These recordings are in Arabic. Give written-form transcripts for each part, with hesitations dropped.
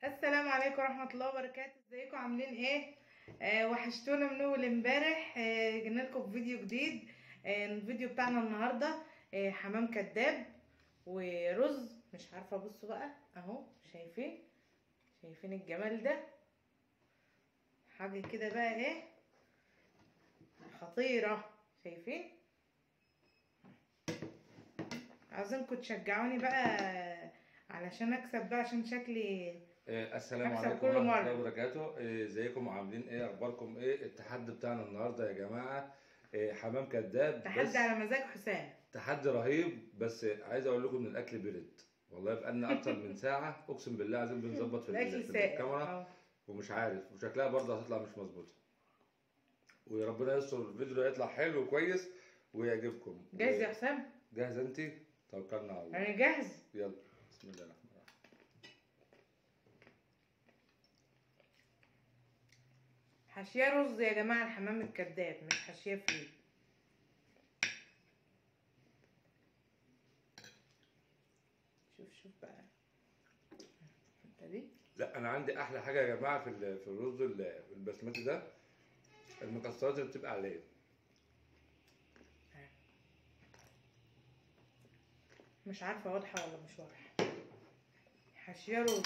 السلام عليكم ورحمة الله وبركاته. ازيكم عاملين ايه؟ وحشتونا من اول امبارح. جينا لكم بفيديو جديد. الفيديو بتاعنا النهارده حمام كداب ورز. مش عارفه، بصوا بقى اهو، شايفين الجمال ده؟ حاجه كده بقى ايه، خطيره. شايفين؟ عايزينكم تشجعوني بقى علشان اكسب بقى، عشان شكلي السلام هكسب عليكم كل ورحمة الله مره. وبركاته. ازيكم عاملين ايه؟ اخباركم ايه؟ التحدي بتاعنا النهارده يا جماعة حمام كداب، تحدي بس على مزاج حسام. تحدي رهيب. بس عايز اقول لكم ان الاكل برد، والله بقالنا اكتر من ساعة اقسم بالله عايزين بنظبط الاكل في ساقع الكاميرا، اه. ومش عارف، وشكلها برضه هتطلع مش مظبوطة. وربنا يستر الفيديو ده يطلع حلو وكويس ويعجبكم. جاهز يا حسام؟ وجاهزة انت؟ توكلنا على الله. انا جاهز. يلا، بسم الله الرحمن الرحيم. حاشيه رز يا جماعه، الحمام الكداب مش حاشيه فيه. شوف بقى انت دي. لا، انا عندي احلى حاجه يا جماعه في الرز البسمتي ده، المكسرات اللي بتبقى عليه. مش عارفه واضحه ولا مش واضحه. حاشيه رز.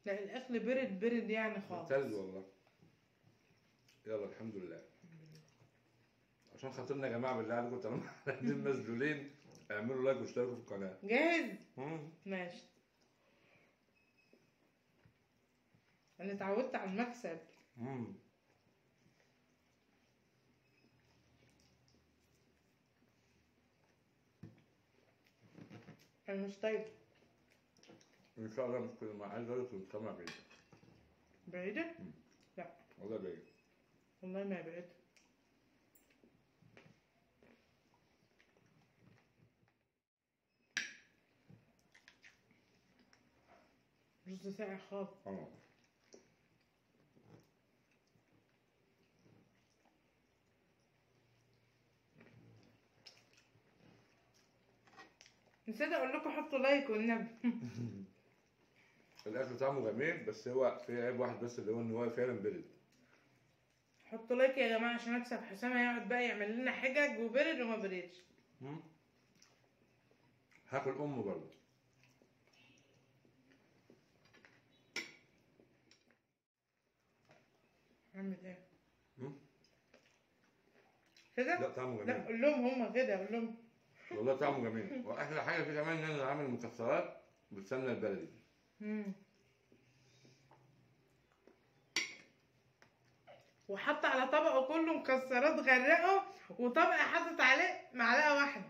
لا الاكل برد يعني ممتاز خالص. والله. يلا الحمد لله. عشان خاطرنا يا جماعه بالله عليكم، طالما قاعدين مسلولين، اعملوا لايك واشتركوا في القناه. جاهز. مم. ماشي. انا اتعودت على المكسب. مم. انا مش طيب. ان شاء الله مش كل ما عايز اقول لك المجتمع بعيد. بعيده. مم. لا والله بعيد. والله ما بعيده. رز ساقع خالص. اه. نسيت اقول لكم حطوا لايك والنبي. الاكل طعمه جميل، بس هو في عيب واحد بس، اللي هو ان هو فعلا برد. حطوا لايك يا جماعه عشان اكسب. حسام هيقعد بقى يعمل لنا حجج وبرد وما بردش. مم. هاكل امه برضه. اعمل ايه مم. لا كده؟ طعمه لا جميل. قول لهم هما كده، قول لهم. والله طعمه جميل، واحلى حاجه فيه كمان ان انا عامل مكسرات بالسمنه البلدي. مم. وحط على طبقه كله مكسرات غرقه، وطبقه حطت عليه معلقه واحده.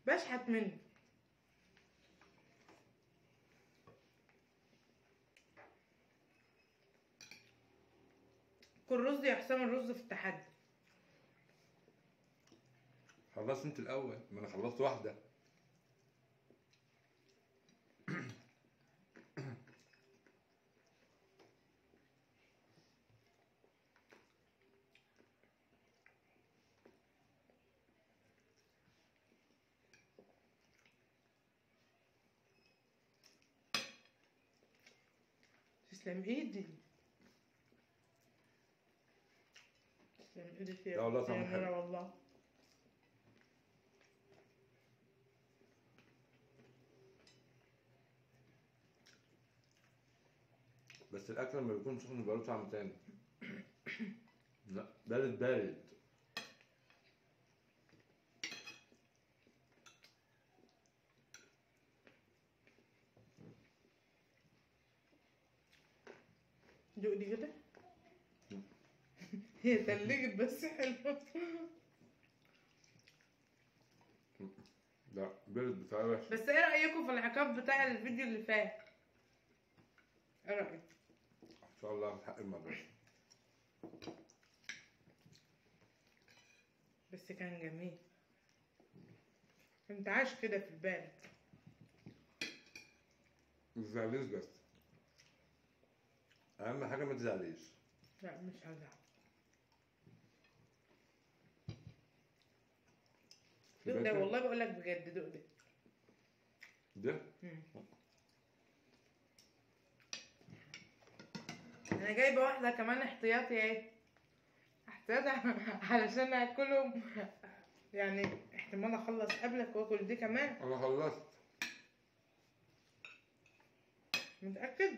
بشحت منه. كل رز يا حسام، الرز في التحدي. خلصت انت الاول، ما انا خلصت واحده. تسلم ايدي. تسلم ايدك لا والله يا طعمه حلو. نورة والله. بس الاكل لما بيكون سخن بيبقى له طعم تاني. لا بارد بارد. دوق دي كده. هي تلجت بس حلوة. لا بارد بطريقه وحشه. بس ايه رأيكم في العقاب بتاع الفيديو اللي فات؟ ايه رأيك؟ ان شاء الله هتحقق المره. بس كان جميل. انت عايش كده في البارد. ما تزعليش بس، اهم حاجه ما تزعليش. لا مش هزعل. دوق ده والله بقول لك بجد، دوق ده. ده انا جايبه واحده كمان احتياطي اهي، احتياطي علشان اكلهم، يعني احتمال اخلص قبلك واكل دي كمان. انا خلصت. متاكد؟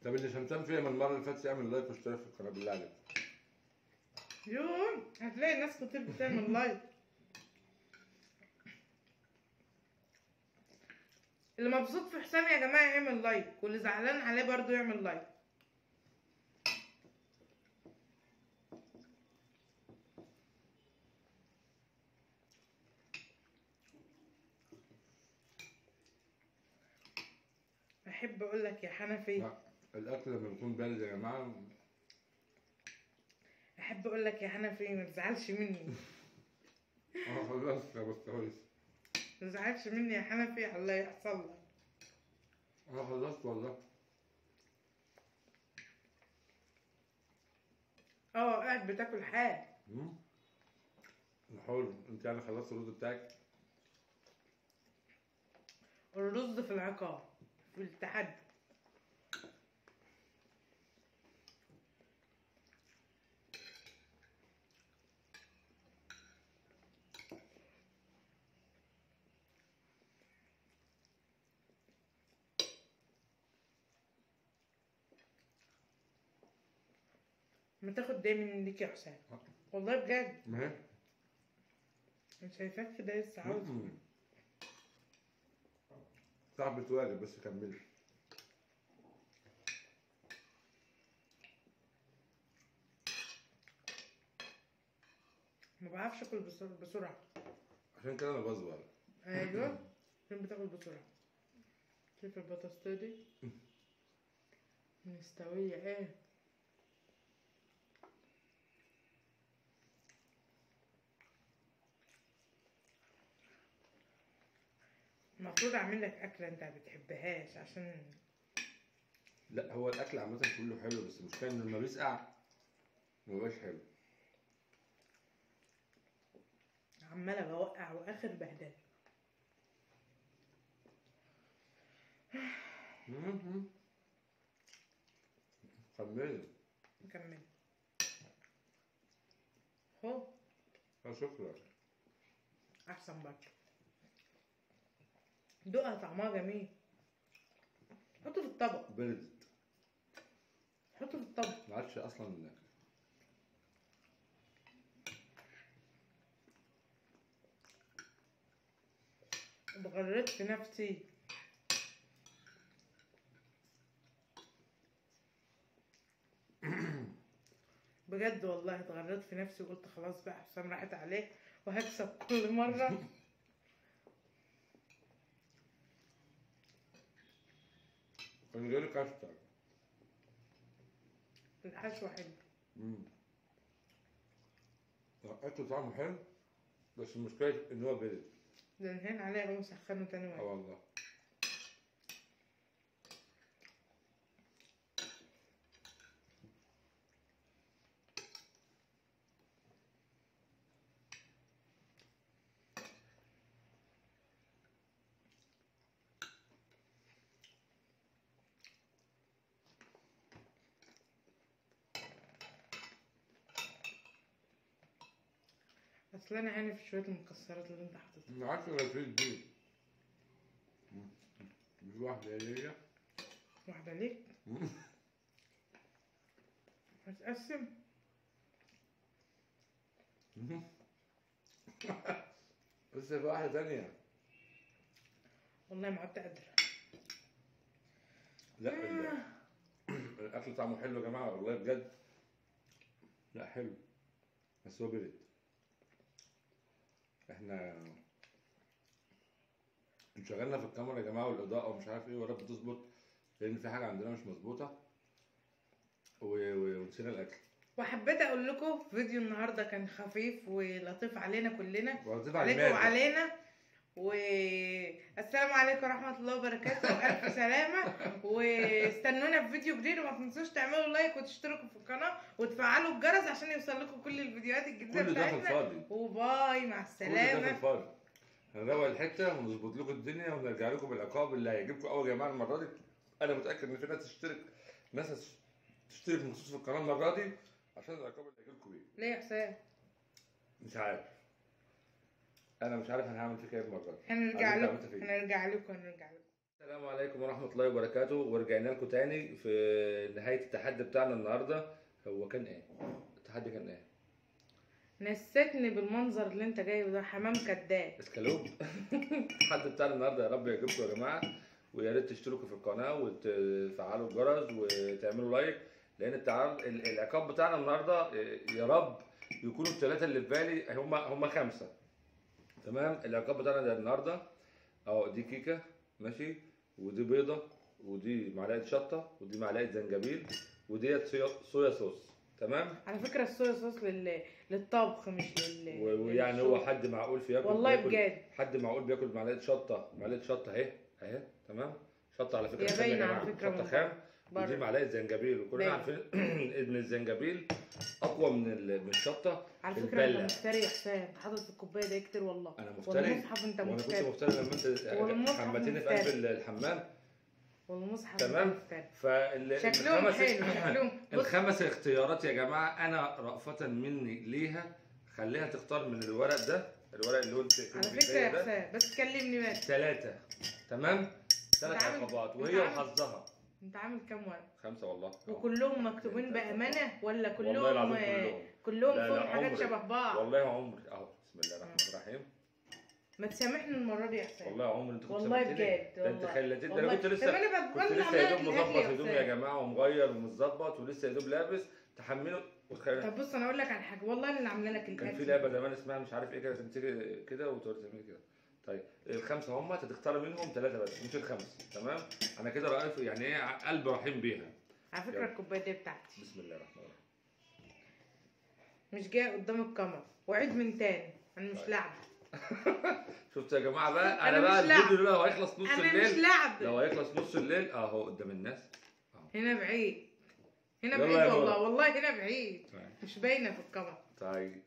طب اللي شمتان فيها من المره اللي فاتت يعمل لايك واشتراك في القناه بالله عليك. يوه هتلاقي ناس كتير بتعمل لايك. اللي مبسوط في حسام يا جماعه يعمل لايك، واللي زعلان عليه برضو يعمل لايك. احب اقول لك يا حنفي، لا الاكل لما بيكون بارد يا جماعه. احب اقول لك يا حنفي ما تزعلش مني. انا خلصت يا بسطويس. ما تزعلش مني يا حنفي على اللي يحصل لك. انا خلصت والله. قاعد بتاكل حاجه. حلو. انت يعني خلصت الرز بتاعك؟ الرز في العقاب، في التحدي. ما تاخد ده من ليك يا حسام، والله بجد. ما هي انا شايفاك كده لسه عاوز. صاحبة واجب بس كملي. ما بعرفش اكل بسرعه. عشان كده انا بصبر. ايوه عشان بتاكل بسرعه. شايف البطاطس دي مستويه ايه؟ المفروض اعمل لك اكله انت ما بتحبهاش عشان. لا هو الاكل عامه كله حلو، بس المشكله ان لما بيسقع مبيبقاش حلو. عماله بوقع واخر بهدله. كملي. نكمل. هو شكرا. احسن برضه. دوقها طعمها جميل. حطه في الطبق. بردت. حطه في الطبق. ما عادش اصلا. اتغريت في نفسي. بجد والله اتغريت في نفسي وقلت خلاص بقى حسام راحت عليه وهكسب كل مرة. من غير كاستر. الحشوة حلو. الاكل طعمه حلو، بس المشكله ان هو برد. ده نهين عليه اقوم اسخنه تاني مرة. والله. اصل انا عاني في شوية المكسرات اللي انت حاططها. ما عادش غير دي. مش واحده ليا. واحدة ليك؟ هتقسم؟ بس في واحده تانية. والله ما عدت قادرة. لا الاكل طعمه حلو يا جماعه والله بجد. لا حلو بس هو برد. احنا انشغلنا في الكاميرا يا جماعه والاضاءه ومش عارف ايه، ولا بتظبط لان في حاجه عندنا مش مظبوطه. ونسينا الاكل. وحبيت اقول لكم فيديو النهارده كان خفيف ولطيف علينا كلنا، ولطيف على عليكم المعدة. وعلينا. والسلام عليكم ورحمه الله وبركاته، الف سلامه. واستنونا في فيديو جديد، وما تنسوش تعملوا لايك وتشتركوا في القناه وتفعلوا الجرس عشان يوصل لكم كل الفيديوهات الجديده كل ده في بتاعتنا. الفاضي. وباي، مع كل ده في السلامه. الفاضي. هنروق الحته ونظبط لكم الدنيا ونرجع لكم بالعقاب اللي هيعجبكم قوي يا جماعه المره دي. انا متاكد ان في ناس تشترك مخصوص في القناه المره دي عشان العقاب اللي هيجيلكم بيه. ليه يا حسام؟ مش عارف. انا مش عارف انا هعمل فيك ايه المره دي. هنرجع اللي لكم أنت عملت فيه. هنرجع لكم هنرجع لكم. السلام عليكم ورحمه الله وبركاته، ورجعنا لكم تاني في نهايه التحدي بتاعنا النهارده. هو كان ايه؟ التحدي كان ايه؟ نسيتني بالمنظر اللي انت جايبه ده، حمام كداب. اسكالوب. التحدي بتاعنا النهارده يا رب يعجبكم يا جماعه، ويا ريت تشتركوا في القناه وتفعلوا الجرس وتعملوا لايك، لان العقاب بتاعنا النهارده يا رب يكونوا الثلاثه اللي في بالي هم 5. تمام. العقاب بتاعنا ده النهارده اهو، دي كيكه ماشي، ودي بيضه، ودي معلقه شطه، ودي معلقه زنجبيل، وديت صويا صوص. تمام. على فكره الصويا صوص للطبخ مش ويعني هو حد معقول في ياكل والله بجد، حد معقول بياكل معلقه شطه اهي تمام. شطه على فكره هي باينه على فكره شطه خام، ودي معلقه زنجبيل، وكلنا عارفين ان الزنجبيل اقوى من الشطه. على فكره انت مفتري يا حسام، انت حاطط في الكوبايه ده كتير والله. انا مفتري؟ والمصحف انت مفتري. وانا كنت مفتري لما انت حمتني في قلب الحمام. والمصحف تمام. شكلهم حلو. الخمس اختيارات يا جماعه انا رأفة مني ليها خليها تختار من الورق ده، الورق اللي هو على فكره يا حسام بس كلمني بس. 3. تمام. 3 عقبات وهي وحظها. انت عامل كام ورق؟ 5 والله. وكلهم مكتوبين بامانه ولا كلهم؟ والله كلهم فيهم حاجات شبه بعض. والله عمري اهو. بسم الله الرحمن الرحيم. ما تسامحني المره دي يا حسام. والله عمري انت كنت والله بجد. ده انت خليتني. ده انا كنت لسه يا دوب مظبط هدومي يا جماعه ومغير ومتظبط ولسه يا دوب لابس تحمله. طب بص انا اقول لك على حاجه، والله انا اللي عامله لك الاكل. كان في لعبه زمان اسمها مش عارف ايه كده، تمسكي كده وتقعدي تعملي كده. طيب ال5 هم تختار منهم 3 بس مش ال5. تمام. انا كده رأيت يعني ايه قلب رحيم بيها. على فكره الكوبايه دي بتاعتي. بسم الله الرحمن الرحيم. مش جايه قدام الكاميرا، وعيد من تاني، انا مش لعبه. شفتوا يا جماعه بقى، انا بقى الفيديو لو هيخلص نص الليل، انا مش لعبه. لو هيخلص نص الليل اهو قدام الناس اهو. هنا بعيد، هنا بعيد والله هنا بعيد. مش باينه في الكاميرا. طيب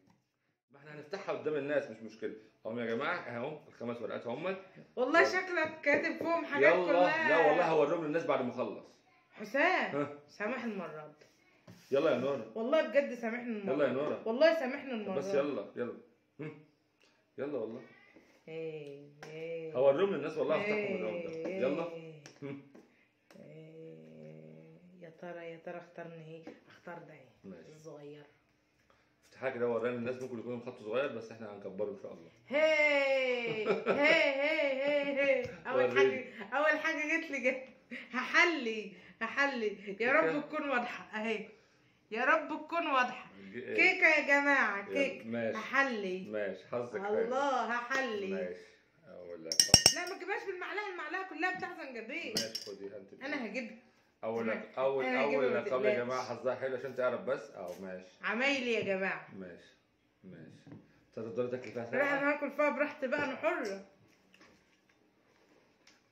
ما احنا هنفتحها قدام الناس مش مشكله. اهم يا جماعه اهو ال5 ورقات هم. والله شكلك كاتب فيهم حاجات كلها. لا والله هوريهم للناس بعد ما اخلص. حسام سامح المره دي. يلا يا نورة. والله بجد سامحني المره. يلا يا نورة. والله سامحني المره. بس يلا يلا والله. ايه هوريهم للناس والله هفتحهم اليوم ده. يلا. يا ترى اختارني ايه؟ اختار ده ايه؟ ماشي. الصغير. افتحها كده ورينا للناس، ممكن يكون خط صغير بس احنا هنكبره ان شاء الله. هي اول حاجه جت لي هحلي يا رب تكون واضحه اهي، يا رب تكون واضحه. كيكه يا جماعه، كيك. ماشي. هحلي. ماشي حظك حلو. الله هحلي. ماشي. اقول لك لا ما تجيبهاش بالمعلقه، المعلقه كلها بتاع زنجبيل. ماشي خديها انت. انا هجيبها. اول عقاب يا جماعه حظها حلو عشان تعرف بس اهو. ماشي. عمايلي يا جماعه. ماشي. تقدري تاكلي فيها لا انا هاكل فيها براحتي بقى، انا حره.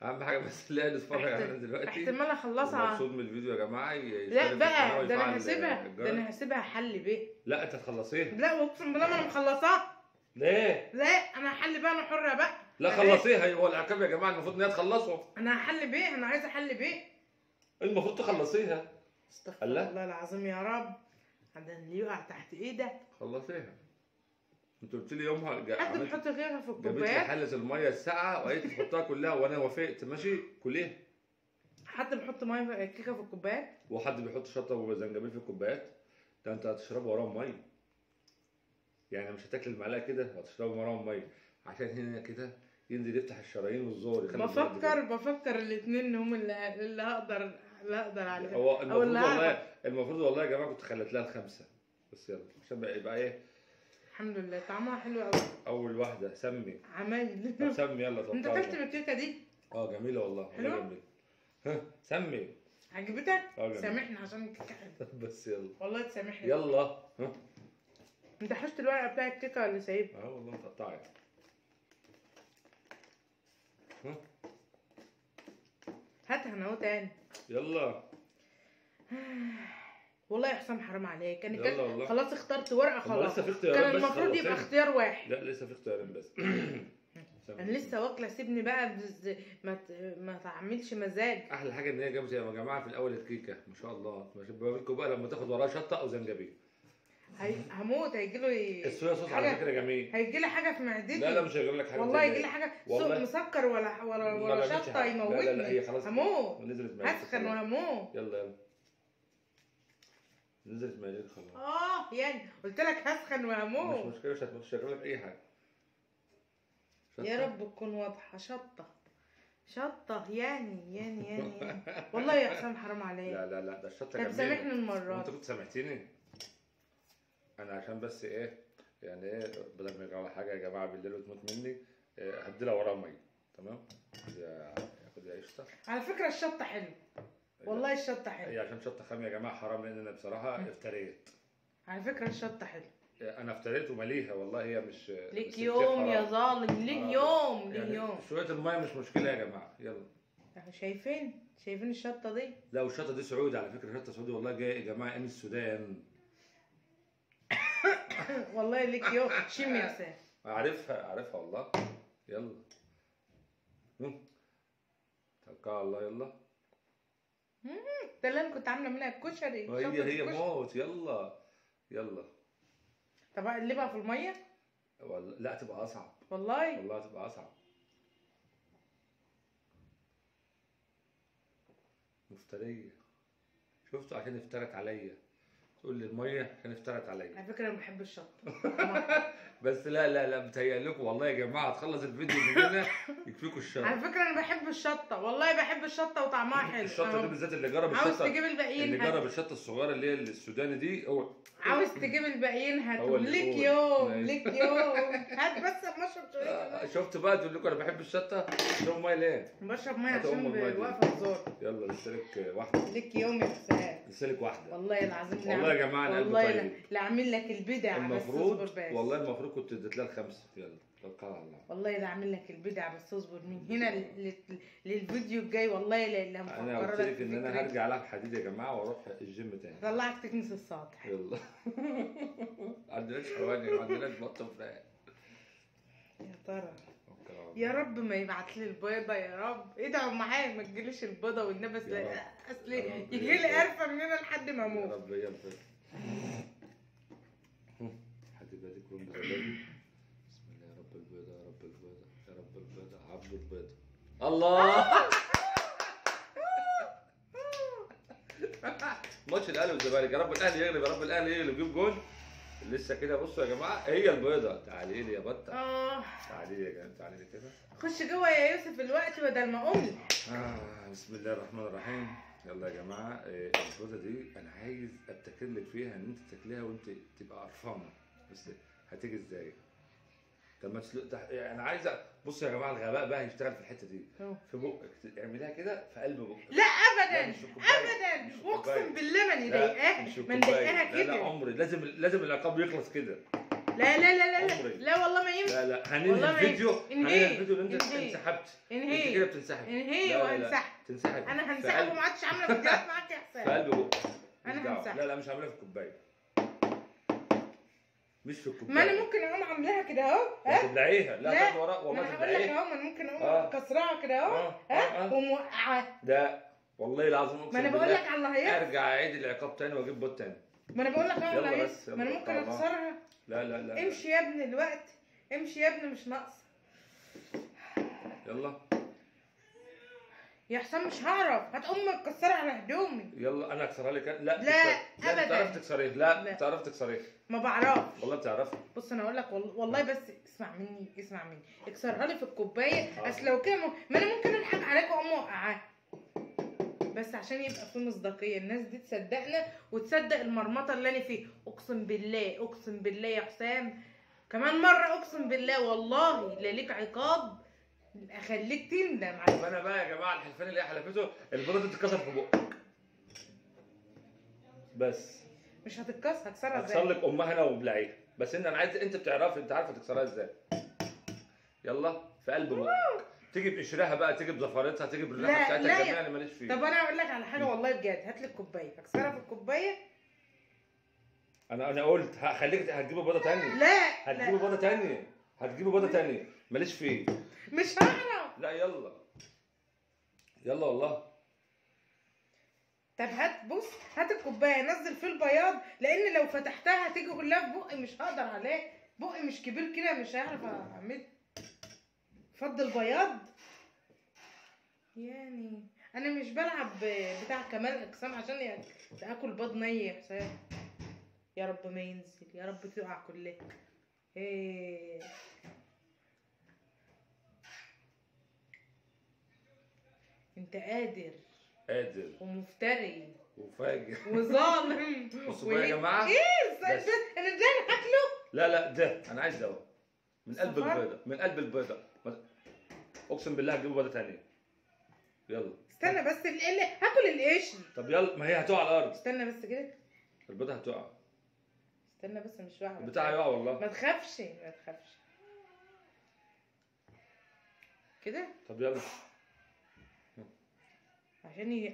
اهم حاجه بس اللي نتفرج عليها دلوقتي احتمال اخلصها. مبسوط من الفيديو يا جماعه. لا بقى ده انا هسيبها حل بيه. لا انت تخلصيها. لا اقسم بالله ما انا مخلصاها. ليه؟ لا انا هحل بقى، انا حره بقى. لا خلصيها. هو العقاب يا جماعه المفروض ان هي تخلصه. انا هحل بيه، انا عايزه احل بيه. المفروض تخلصيها. استغفر الله العظيم يا رب. ده اللي يقع تحت ايدك. خلصيها. انت قلت لي يومها حد بيحط غيرها في الكوبايات. جابت لي حله الميه الساقعه وقالت لي تحطها كلها وانا وافقت. ماشي كليها. حد بيحط ميه كيكه في الكوبايات، وحد بيحط شطه وزنجبيل في الكوبايات. ده انت هتشربها وراهم ميه، يعني مش هتاكل المعلقه كده وهتشربها وراهم ميه عشان هنا كده ينزل يفتح الشرايين والزور. بفكر الاثنين هم اللي هقدر عليهم. هو المفروض والله يا جماعه كنت خليت لها ال5 بس. يلا عشان يبقى ايه. الحمد لله طعمها حلو قوي. اول واحده سمي. عمايل. طب سمي يلا. انت اكلت من الكيكه دي؟ جميله والله. حلوه. جميله. سمي. عجبتك؟ جميل. سامحني عشان الكيكه حلوه. بس يلا والله تسامحني. يلا. ها انت حشت الورقه بتاع الكيكه ولا سايبها؟ اه والله مقطعه. ها هاتها انا اهو تاني. يلا والله يا حسام حرام عليك، انا يلا والله. خلاص اخترت ورقه طب ما خلاص. لسه في اختيارات كان بس المفروض يبقى خلصينا. اختيار واحد. لا لسه في اختيارين بس. انا لسه واكله، سيبني بقى ما تعملش مزاج. احلى حاجه ان هي جابت يا جماعه في الاول الكيكه ما شاء الله. مش بوريكم بقى لما تاخد وراها شطه او زنجبيل. هموت. هيجيله الصويا صوص على فكره جميل. هيجيلي حاجه في معدتي. لا مش هيجيب لك حاجه. والله هيجيلي حاجه والله. مسكر ولا شطه يموتني. لا هي خلاص هموت. نزلت معدتي. هسخن وهموت. يلا نزلت معدتي خلاص. يعني قلت لك هسخن وهموت. مش مشكله مش هجيب لك اي حاجه. يا رب تكون واضحه. شطه يعني والله يا حسام حرام عليك. لا ده الشطه طب جميله. سامحني المره انت كنت سامحتيني. انا عشان بس ايه يعني ايه بدل ما يجرى حاجه يا جماعه بالليل وتموت مني هدي لها وراها ميه. تمام. خد يا قشطه. على فكره الشطه حلو. والله الشطه حلو. هي عشان شطه خام يا جماعه حرام لان انا بصراحه افتريت. على فكره الشطه حلو. انا افتريت ومليها والله هي مش ليك يوم يا ظالم. ليك يوم يعني يوم. شويه الميه مش مشكله يا جماعه. يلا اهو شايفين الشطه دي. لا والشطه دي سعودي على فكره. شطه سعودي والله جايه يا جماعه من السودان. والله ليك يوم. شم يا حسام. عارفها والله. يلا توكل على الله. يلا ده اللي انا كنت عامله منها الكشري. هي موت. يلا طب اقلبها في الميه. والله لا تبقى اصعب. والله تبقى اصعب. مفتريه. شفتوا عشان افترت عليا. تقول لي الميه عشان افترت عليا. على فكره انا بحب الشطه. بس لا بتهيأ لكم والله يا جماعه تخلص الفيديو من هنا يكفيكوا الشر. على فكره انا بحب الشطه. والله بحب الشطه وطعمها حلو. الشطه دي بالذات اللي جرب الشطه. عاوز تجيب الباقيين. اللي جرب الشطه الصغيره اللي هي السوداني دي هو. عاوز تجيب الباقيين هاتوا. ليك يوم. هات بس اما اشرب شويه. شفت بقى تقول لكم انا بحب الشطه. اشرب ميه ليه؟ بشرب ميه عشان واقفه الزور. يلا لسه واحده. ليك يوم يا حسام. لسه واحده. والله العظيم. والله يا جماعه انا قلبي طيب. لا اعمل لك البدع المفروض بس اصبر. والله المفروض كنت اديت لها الخمسه. يلا توكل على الله. والله لا اعمل لك البدع بس اصبر من هنا للفيديو الجاي. والله لا انا قلت لك ان انا هرجع العب حديد يا جماعه واروح الجيم تاني. طلعك تكنس السطح. يلا ما عندناش حواني ما عندناش بط وفراخ. يا ترى يا رب ما يبعت لي البيضه. يا رب ادعوا معايا ما تجيليش البيضه والنبي. اصل يجي لي قرفه من هنا لحد ما اموت. يا رب. يلا حد بالك يكون بسم الله. يا رب البيضه يا رب البيضه يا رب البيضه عبد البيضه. الله. ماتش الاهلي والزمالك. يا رب الاهلي يغلب. يا رب الاهلي يغلب يجيب جول. لسه كده بصوا يا جماعه هي البيضه. تعالي لي يا بطه. تعالي لي يا جماعه. تعالي لي كده. خش جوه يا يوسف الوقت بدل ما اقوم. بسم الله الرحمن الرحيم. يلا يا جماعه البيضه دي انا عايز ابتكر لك فيها ان انت تاكليها وانت تبقى قرفانه. بس هتيجي ازاي؟ طب ما انا عايز بصوا يا جماعه الغباء بقى هيشتغل في الحته دي. في بقك اعمليها كده في قلب بقك. لا ابدا اقسم بالله ما نضايقها كده. لا عمري لازم العقاب يخلص كده. لا والله ما ينفع. لا هننهي الفيديو. اللي انت انسحبت. انت كده بتنسحب. انهي وهنسحب. تنسحب. انا هنسحب وما عادش عامله فيديوهات معاك يا حسام. في قلب بقك. انا هنسحب. لا مش هعملها في الكوبايه. مش في الكوبايه. ما انا ممكن اقوم عاملاها كده اهو. تبلعيها. لا تاخد وراء والله تبلعيها. تبلعيها. انا هقول لك اهو. ما انا ممكن اقوم كسرها كده اهو. وموقعاها. ده والله العظيم اقسم ما انا بقول لك على اللي هيحصل. ارجع اعيد العقاب تاني واجيب بوت تاني. ما انا بقول لك اهو اللي يلا هيحصل. ما انا ممكن اكسرها. لا امشي يا ابني الوقت. امشي يا ابني مش ناقصه. يلا يا حسام مش هعرف. هتقوم مكسرها على هدومي. يلا انا اكسرها لك. لا ابدا. بتعرف تكسريه. لا بتعرف تكسريه. ما بعرفش والله بتعرف. بص انا اقول لك والله بس اسمع مني. اكسرها لي في الكوبايه. اصل لو كده ما انا ممكن اضحك عليك واقوم موقعاها. بس عشان يبقى في مصداقيه الناس دي تصدقنا وتصدق المرمطه اللي انا فيه. اقسم بالله يا حسام كمان مره اقسم بالله والله لا ليك عقاب. اخليك تندم على انا بقى يا جماعه الحلفان اللي هي حلفته البيضه دي تتكسر في بقك. بس مش هتتكسر، هكسرها ازاي؟ هكسر لك امها انا وبلعيها، بس انا عايز انت بتعرفي، انت عارفه تكسرها ازاي. يلا في قلب بقك. تيجي بقشرها بقى، تيجي بزفرتها، تيجي بالريحه لا بتاعتها لا الجميله، انا ماليش فيه. طب انا اقول لك على حاجه والله بجد، هات لي الكوبايه هكسرها في الكوبايه. انا قلت هخليك هتجيبي بيضه ثانيه. لا هتجيبي بيضه ثانيه، هتجيبي بيضه ثانيه، ماليش فيه. مش هعرف. لا يلا يلا والله. طب هات، بص هات الكوبايه نزل فيه البياض، لان لو فتحتها هتيجي كلها في بقي، مش هقدر عليه، بقي مش كبير كده، مش هعرف اعمل. فض البياض يعني. انا مش بلعب بتاع كمال اجسام عشان يعني اكل بيض ني يا حسام. يا رب ما ينزل، يا رب تقع كلها. ايه انت قادر ومفتري وفاجر وظالم. بصوا بقى يا جماعه. ايه انا ازاي هاكله؟ لا ده انا عايز دواء من قلب البيضه، من قلب البيضه. اقسم بالله هتجيبوا بيضه ثانيه. يلا استنى بس، هاكل القشر. طب يلا، ما هي هتقع على الارض. استنى بس كده، البيضه هتقع. استنى بس مش واقعه. البتاع هيقع والله. ما تخافش ما تخافش كده. طب يلا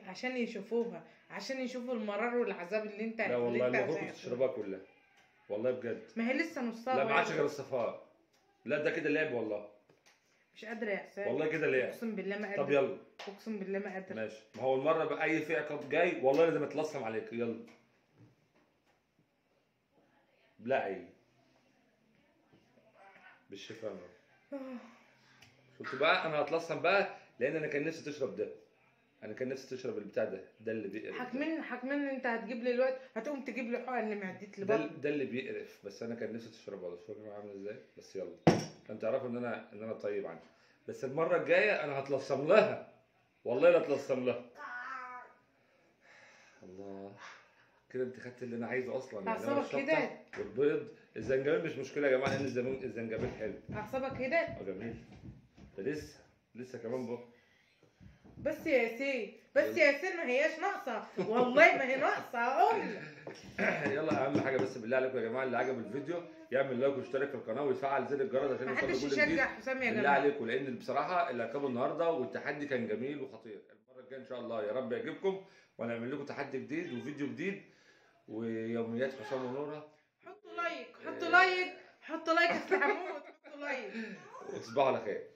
عشان يشوفوها، عشان يشوفوا المرار والعذاب اللي انت. لا والله المفروض كنت تشربها كلها والله بجد. ما هي لسه نصها. لا ما عادش غير الصفار. لا ده كده لعب والله. مش قادره يا حسام والله كده لعب. اقسم بالله ما قادره. طب يلا اقسم بالله ما قادره. ماشي، ما هو المره بقى اي في عقاب جاي والله لازم اتلصم عليك. يلا بلعي بالشفا. شفت بقى، انا هتلصم بقى لان انا كان نفسي تشرب ده. انا كان نفسي تشرب البتاع ده اللي بيقرف. حكمن انت هتجيب لي الوقت، هتقوم تجيب لي حقن معديت لبطن. ده اللي بيقرف، بس انا كان نفسي تشربه. ولا شوف عامل ازاي. بس يلا عشان تعرفوا ان انا طيب عنك. بس المره الجايه انا هتلصم لها والله، لا اتلصم لها. الله كده انت خدت اللي انا عايزه اصلا. اعصابك كده والبيض. الزنجبيل مش مشكله يا جماعه، لان الزنجبيل حلو. اعصابك كده جميل. ده لسه كمان بقى. بس يا ياسين، بس يا ياسين ما هياش ناقصه والله، ما هي ناقصه اقول. يلا اهم حاجه بس بالله عليكم يا جماعه، اللي عجب الفيديو يعمل لايك ويشترك في القناه ويفعل زر الجرس عشان يوصل محدش لكل جديد. يشجع حسام يا بالله جماعه عليكم، لان بصراحه العقاب النهارده والتحدي كان جميل وخطير. المره الجايه ان شاء الله يا رب يعجبكم، ونعمل لكم تحدي جديد وفيديو جديد ويوميات حسام ونوره. حطوا لايك حطوا لايك حطوا لايك يا حمود، حطوا لايك وتصبحوا على خير.